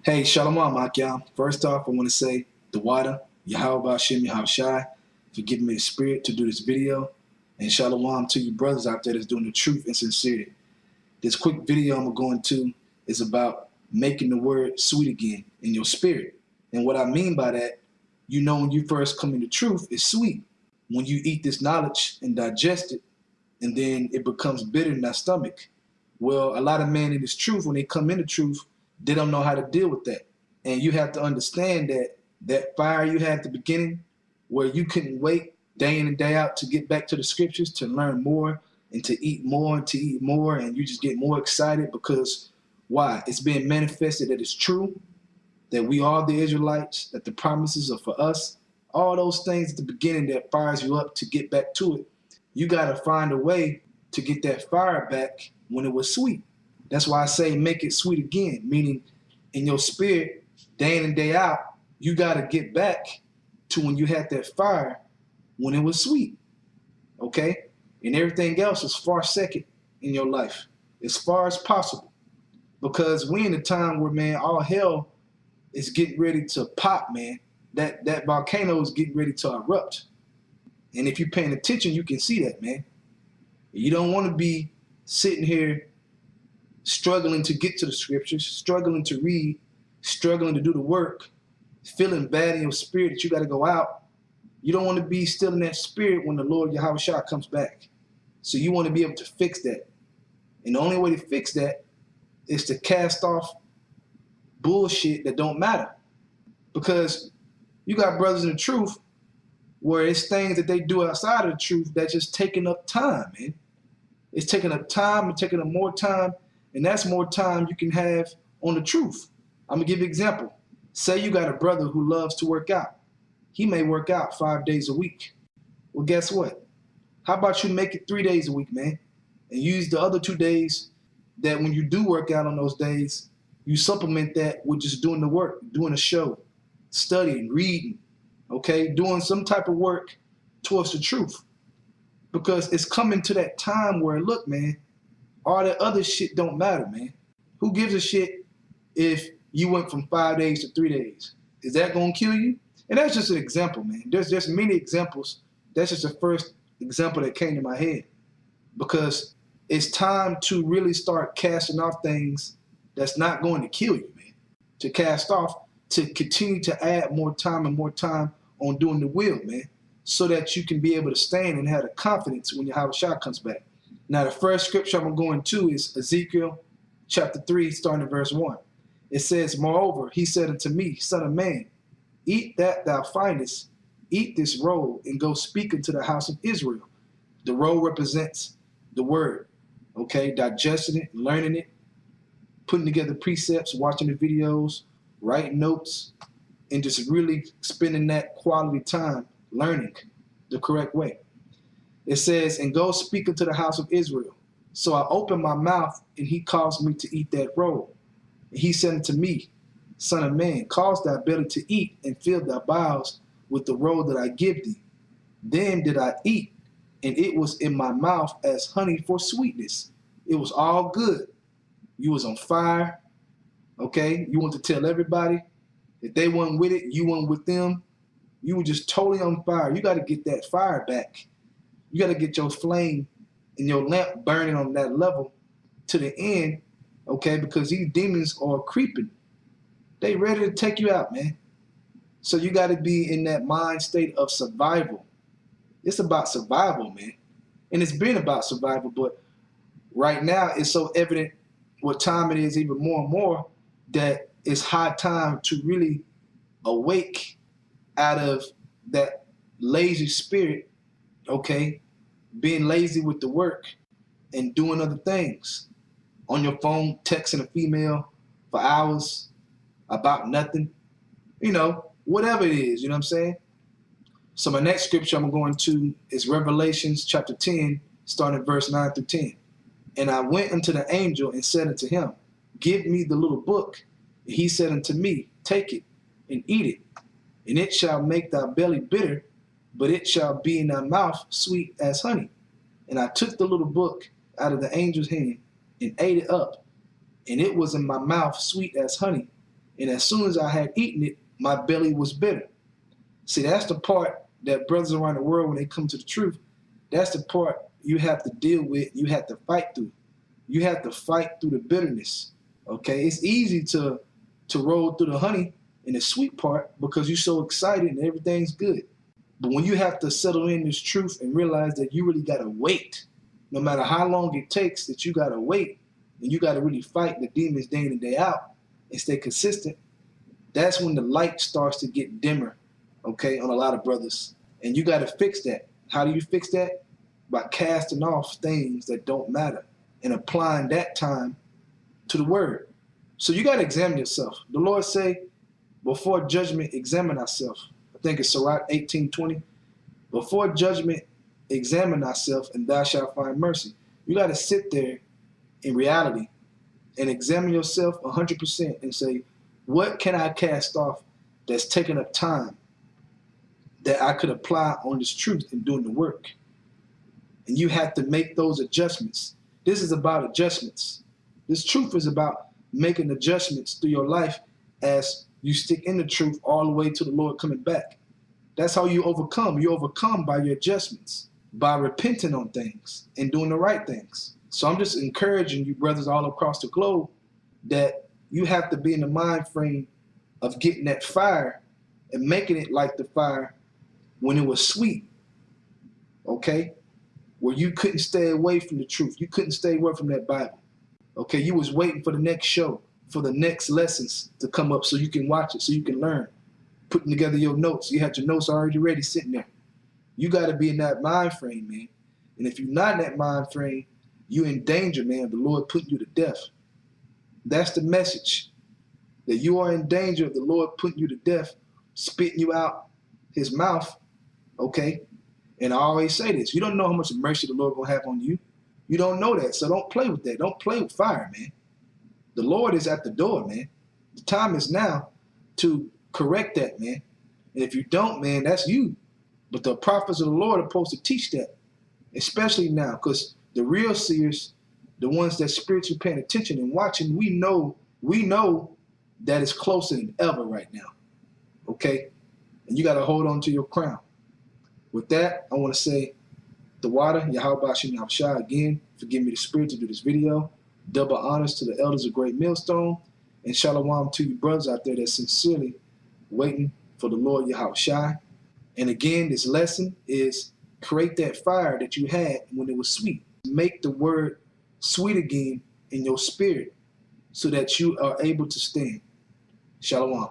Hey, Shalom, Akyam. First off, I want to say the water, Yahweh Hashem Yahushai, for giving me the spirit to do this video. And Shalom to you brothers out there that's doing the truth and sincerity. This quick video I'm going to is about making the word sweet again in your spirit. And what I mean by that, you know, when you first come into truth, it's sweet. When you eat this knowledge and digest it, and then it becomes bitter in that stomach. Well, a lot of men in this truth, when they come into truth, they don't know how to deal with that. And you have to understand that that fire you had at the beginning, where you couldn't wait day in and day out to get back to the scriptures, to learn more and to eat more and to eat more, and you just get more excited because why? It's being manifested that it's true, that we are the Israelites, that the promises are for us. All those things at the beginning that fires you up to get back to it. You got to find a way to get that fire back when it was sweet. That's why I say make it sweet again, meaning in your spirit, day in and day out, you got to get back to when you had that fire when it was sweet, okay? And everything else is far second in your life, as far as possible. Because we in a time where, man, all hell is getting ready to pop, man. That volcano is getting ready to erupt. And if you're paying attention, you can see that, man. You don't want to be sitting here struggling to get to the scriptures, struggling to read, struggling to do the work, feeling bad in your spirit that you got to go out. You don't want to be still in that spirit when the Lord Yahushua comes back. So you want to be able to fix that. And the only way to fix that is to cast off bullshit that don't matter. Because you got brothers in the truth where it's things that they do outside of the truth that's just taking up time, man. It's taking up time and taking up more time, and that's more time you can have on the truth. I'm gonna give you an example. Say you got a brother who loves to work out. He may work out 5 days a week. Well, guess what? How about you make it 3 days a week, man? And use the other 2 days that when you do work out on those days, you supplement that with just doing the work, doing a show, studying, reading, okay? Doing some type of work towards the truth. Because it's coming to that time where, look, man, all that other shit don't matter, man. Who gives a shit if you went from 5 days to 3 days? Is that gonna kill you? And that's just an example, man. There's many examples. That's just the first example that came to my head. Because it's time to really start casting off things that's not going to kill you, man. To cast off, to continue to add more time and more time on doing the will, man, so that you can be able to stand and have the confidence when your Yahushua comes back. Now, the first scripture I'm going to is Ezekiel chapter 3, starting at verse 1. It says, "Moreover, he said unto me, Son of man, eat that thou findest, eat this roll, and go speak unto the house of Israel." The roll represents the word, okay? Digesting it, learning it, putting together precepts, watching the videos, writing notes, and just really spending that quality time learning the correct way. It says, "And go speak unto the house of Israel. So I opened my mouth, and he caused me to eat that roll. And he said unto me, Son of man, cause thy belly to eat, and fill thy bowels with the roll that I give thee. Then did I eat, and it was in my mouth as honey for sweetness." It was all good. You was on fire, okay? You want to tell everybody. If they weren't with it, you weren't with them. You were just totally on fire. You got to get that fire back. You got to get your flame and your lamp burning on that level to the end, okay? Because these demons are creeping. They ready to take you out, man. So you got to be in that mind state of survival. It's about survival, man. And it's been about survival, but right now it's so evident what time it is even more and more that it's high time to really awake out of that lazy spirit, okay? Being lazy with the work and doing other things. On your phone, texting a female for hours about nothing. You know, whatever it is, you know what I'm saying? So my next scripture I'm going to is Revelations chapter 10, starting at verse 9 through 10. "And I went unto the angel and said unto him, Give me the little book. And he said unto me, Take it and eat it, and it shall make thy belly bitter, but it shall be in thy mouth sweet as honey. And I took the little book out of the angel's hand and ate it up, and it was in my mouth sweet as honey, And as soon as I had eaten it, my belly was bitter. See, that's the part that brothers around the world, when they come to the truth, that's the part you have to deal with, you have to fight through. You have to fight through the bitterness, okay? It's easy to roll through the honey and the sweet part because you're so excited and everything's good. But when you have to settle in this truth and realize that you really got to wait, no matter how long it takes, that you got to wait and you got to really fight the demons day in and day out and stay consistent, that's when the light starts to get dimmer, okay, on a lot of brothers. And you got to fix that. How do you fix that? By casting off things that don't matter and applying that time to the word. So you got to examine yourself. The Lord say, before judgment, examine ourselves. I think it's Sirach 18:20. Before judgment, examine ourselves, and thou shalt find mercy. You got to sit there in reality and examine yourself 100% and say, what can I cast off that's taking up time that I could apply on this truth and doing the work? And you have to make those adjustments. This is about adjustments. This truth is about making adjustments through your life as you stick in the truth all the way to the Lord coming back. That's how you overcome. You overcome by your adjustments, by repenting on things and doing the right things. So I'm just encouraging you brothers all across the globe that you have to be in the mind frame of getting that fire and making it like the fire when it was sweet, okay? Where you couldn't stay away from the truth. You couldn't stay away from that Bible, okay? You was waiting for the next show, for the next lessons to come up so you can watch it, so you can learn. Putting together your notes. You had your notes already ready sitting there. You got to be in that mind frame, man. And if you're not in that mind frame, you're in danger, man, of the Lord putting you to death. That's the message, that you are in danger of the Lord putting you to death, spitting you out his mouth, okay? And I always say this, you don't know how much mercy the Lord will have on you. You don't know that, so don't play with that. Don't play with fire, man. The Lord is at the door, man. The time is now to correct that, man. And if you don't, man, that's you. But the prophets of the Lord are supposed to teach that, especially now, because the real seers, the ones that spiritually paying attention and watching, we know that it's closer than ever right now, okay? And you got to hold on to your crown. With that, I want to say, the water, Yahweh Hashem Yahushua, again, forgive me the spirit to do this video. Double honors to the elders of Great Millstone. And shalom to you brothers out there that's sincerely waiting for the Lord Yahushua. And again, this lesson is create that fire that you had when it was sweet. Make the word sweet again in your spirit so that you are able to stand. Shalom.